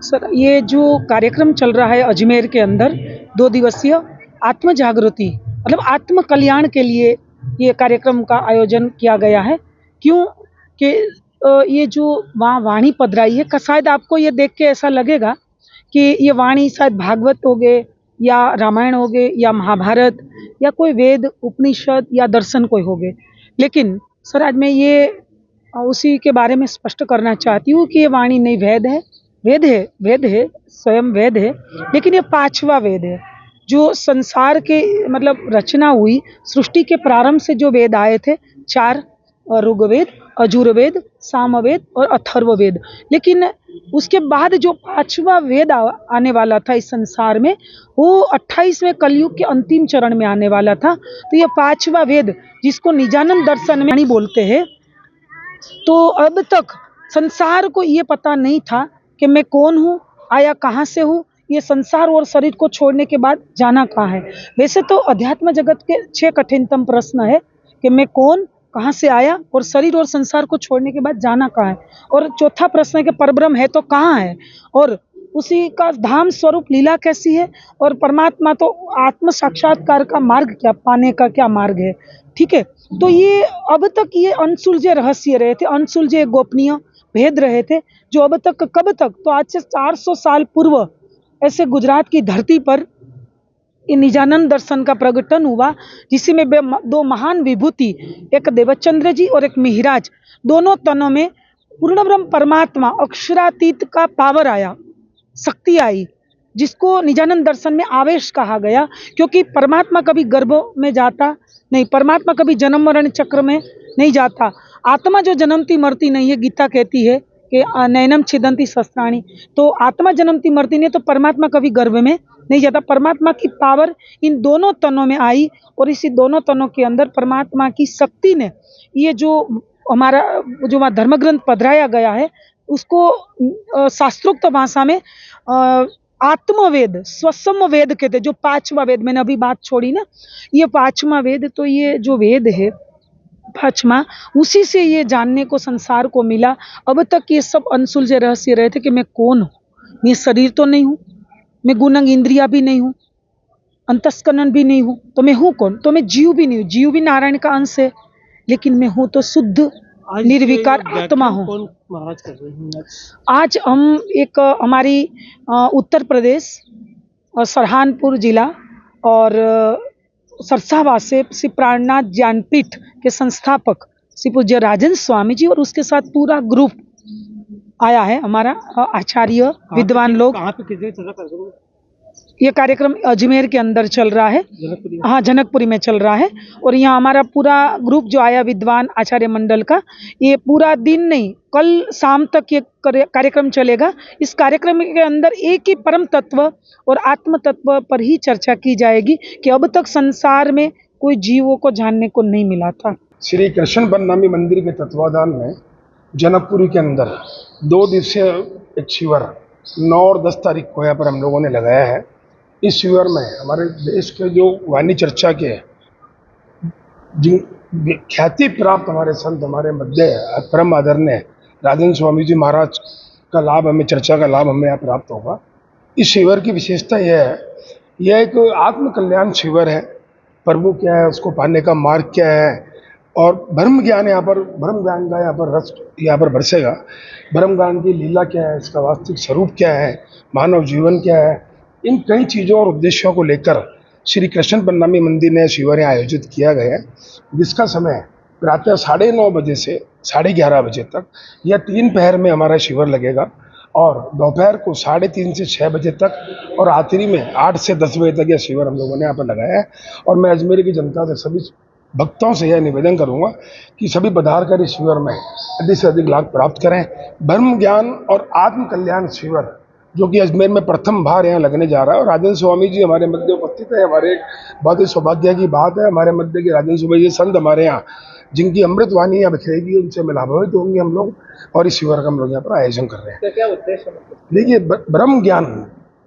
Sir, ये जो कार्यक्रम चल रहा है अजमेर के अंदर 2 दिवसीय आत्म जागृति मतलब आत्म कल्याण के लिए ये कार्यक्रम का आयोजन किया गया है। क्यों कि ये जो वहाँ वाणी पधराई है, शायद आपको ये देख के ऐसा लगेगा कि ये वाणी शायद भागवत हो गए या रामायण हो गए या महाभारत या कोई वेद उपनिषद या दर्शन कोई हो गए। लेकिन सर, आज मैं ये उसी के बारे में स्पष्ट करना चाहती हूँ कि ये वाणी नहीं वेद है। वेद है, स्वयं वेद है, लेकिन ये 5वां वेद है जो संसार के मतलब रचना हुई। सृष्टि के प्रारंभ से जो वेद आए थे 4, ऋग्वेद, यजुर्वेद, सामवेद और अथर्ववेद। लेकिन उसके बाद जो 5वां वेद आने वाला था इस संसार में, वो 28वें कलयुग के अंतिम चरण में आने वाला था। तो ये 5वां वेद जिसको निजानंद दर्शन में बोलते हैं, तो अब तक संसार को ये पता नहीं था कि मैं कौन हूँ, आया कहाँ से हूँ, ये संसार और शरीर को छोड़ने के बाद जाना कहाँ है। वैसे तो अध्यात्म जगत के 6 कठिनतम प्रश्न है कि मैं कौन, कहाँ से आया और शरीर और संसार को छोड़ने के बाद जाना कहाँ है। और चौथा प्रश्न है कि परब्रह्म है तो कहाँ है, और उसी का धाम स्वरूप लीला कैसी है, और परमात्मा तो आत्म साक्षात्कार का मार्ग क्या, पाने का क्या मार्ग है। ठीक है, तो ये अब तक ये अनसुलझे रहस्य रहे थे, अनसुलझे गोपनीय भेद रहे थे, जो अब तक कब तक, तो आज से 400 साल पूर्व ऐसे गुजरात की धरती पर ये निजानंद दर्शन का प्रकटन हुआ, जिसमें 2 महान विभूति, एक देवचंद्र जी और एक मिहिराज, दोनों तनों में पूर्ण ब्रह्म परमात्मा अक्षरातीत का पावर आया, शक्ति आई, जिसको निजानंद दर्शन में आवेश कहा गया। क्योंकि परमात्मा कभी गर्भ में जाता नहीं, परमात्मा कभी जन्म मरण चक्र में नहीं जाता। आत्मा जो जन्मती मरती नहीं है, गीता कहती है कि नैनम छिदंती शस्त्राणी, तो आत्मा जन्मती मरती नहीं, तो परमात्मा कभी गर्भ में नहीं जाता। परमात्मा की पावर इन दोनों तनों में आई, और इसी दोनों तनों के अंदर परमात्मा की शक्ति ने ये जो हमारा जो वहाँ धर्मग्रंथ पधराया गया है, उसको शास्त्रोक्त भाषा में आत्मवेद, स्वसम वेद कहते, जो 5वां वेद, मैंने अभी बात छोड़ी ना, ये 5वां वेद, तो ये जो वेद है 5वां, उसी से ये जानने को संसार को मिला। अब तक ये सब अनसुलझे रहस्य रहे थे कि मैं कौन हूँ, मैं शरीर तो नहीं हूँ, मैं गुणंग इंद्रिया भी नहीं हूँ, अंतस्करण भी नहीं हूँ, तो मैं हूँ कौन, तो मैं जीव भी नहीं हूँ, जीव भी नारायण का अंश है, लेकिन मैं हूँ तो शुद्ध निर्विकार आत्मा हूँ। महाराज कर रहे हैं आज हम एक हमारी उत्तर प्रदेश और सरहानपुर जिला और सरसावा से श्री प्राणनाथ ज्ञानपीठ के संस्थापक श्री पूज्य राजन स्वामी जी और उसके साथ पूरा ग्रुप आया है, हमारा आचार्य विद्वान लोग। कहाँ पे किस जगह चल रहा है ये कार्यक्रम अजमेर के अंदर चल रहा है, हाँ, जनकपुरी में चल रहा है। और यहाँ हमारा पूरा ग्रुप जो आया विद्वान आचार्य मंडल का, ये पूरा दिन नहीं, कल शाम तक ये कार्यक्रम चलेगा। इस कार्यक्रम के अंदर एक ही परम तत्व और आत्म तत्व पर ही चर्चा की जाएगी कि अब तक संसार में कोई जीवों को जानने को नहीं मिला था। श्री कृष्ण बननामी मंदिर के तत्वाधान में जनकपुरी के अंदर 2 दिवसीय एक शिविर 9 और 10 तारीख को यहाँ पर हम लोगों ने लगाया है। इस शिविर में हमारे देश के जो वाणी चर्चा के जिन ख्याति प्राप्त हमारे संत, हमारे मध्य परम आदरणीय राजन स्वामी जी महाराज का लाभ, हमें चर्चा का लाभ हमें यहाँ प्राप्त होगा। इस शिविर की विशेषता यह है, यह एक आत्म कल्याण शिविर है। प्रभु क्या है, उसको पाने का मार्ग क्या है, और ब्रह्म ज्ञान यहाँ पर, ब्रह्म ज्ञान का यहाँ पर रस यहाँ पर बरसेगा। ब्रह्म ज्ञान की लीला क्या है, इसका वास्तविक स्वरूप क्या है, मानव जीवन क्या है, इन कई चीज़ों और उद्देश्यों को लेकर श्री कृष्ण बननामी मंदिर ने शिविर आयोजित किया गया है, जिसका समय प्रातः 9:30 बजे से 11:30 बजे तक, यह 3 पहर में हमारा शिविर लगेगा, और दोपहर को 3:30 से 6 बजे तक, और आखिरी में 8 से 10 बजे तक यह शिविर हम लोगों ने यहाँ पर लगाया है। और मैं अजमेर की जनता से, सभी भक्तों से यह निवेदन करूंगा कि सभी पधार कर इस शिविर में अधिक से अधिक लाभ प्राप्त करें। ब्रह्म ज्ञान और आत्म कल्याण शिविर जो कि अजमेर में प्रथम बार यहाँ लगने जा रहा है, और राजन स्वामी जी हमारे मध्य उपस्थित है। हमारे बहुत ही सौभाग्य की बात है, हमारे मध्य के राजन स्वामी जी संत हमारे यहाँ, जिनकी अमृत वाणी यहाँ बिखरेगी, उनसे लाभान्वित होंगे हम लोग, और इस शिविर का हम लोग यहाँ पर आयोजन कर रहे हैं। क्या उद्देश्य है? देखिए, ब्रह्म ज्ञान,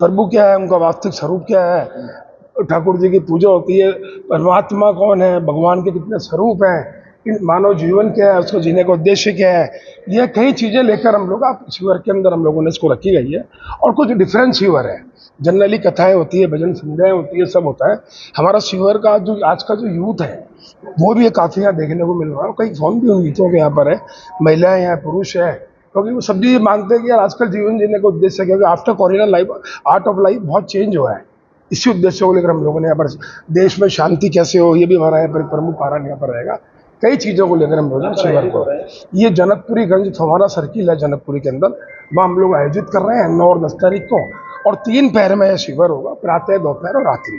प्रभु क्या है, उनका वास्तविक स्वरूप क्या है, ठाकुर जी की पूजा होती है, परमात्मा कौन है, भगवान के कितने स्वरूप हैं, मानव जीवन क्या है, उसको जीने का उद्देश्य क्या है, ये कई चीज़ें लेकर हम लोग आप शिविर के अंदर हम लोगों ने इसको रखी गई है। और कुछ डिफरेंट शिविर है, जनरली कथाएं होती है, भजन संध्याएं होती है, सब होता है। हमारा शिविर का जो आज का जो यूथ है वो भी काफ़ी यहाँ देखने को मिल रहा है। कई फॉर्म भी उन गीतों के यहाँ पर है, महिलाएं हैं, पुरुष है, क्योंकि वो सब भी मानते हैं कि यार आजकल जीवन जीने का उद्देश्य है, क्योंकि after corona life art of life बहुत चेंज हुआ है। इसी उद्देश्य को लेकर हम लोगों ने यहाँ पर देश में शांति कैसे हो, ये भी हमारा यहाँ पर प्रमुख कारण यहाँ पर रहेगा। कई चीज़ों को लेकर हम लोग शिविर को, ये जनकपुरीगंज फव्वारा सर्किल है जनकपुरी के अंदर, वहाँ हम लोग आयोजित कर रहे हैं 9 और 10 तारीख को। और 3 पहर में यह शिविर होगा, प्रातः, दोपहर और रात्रि।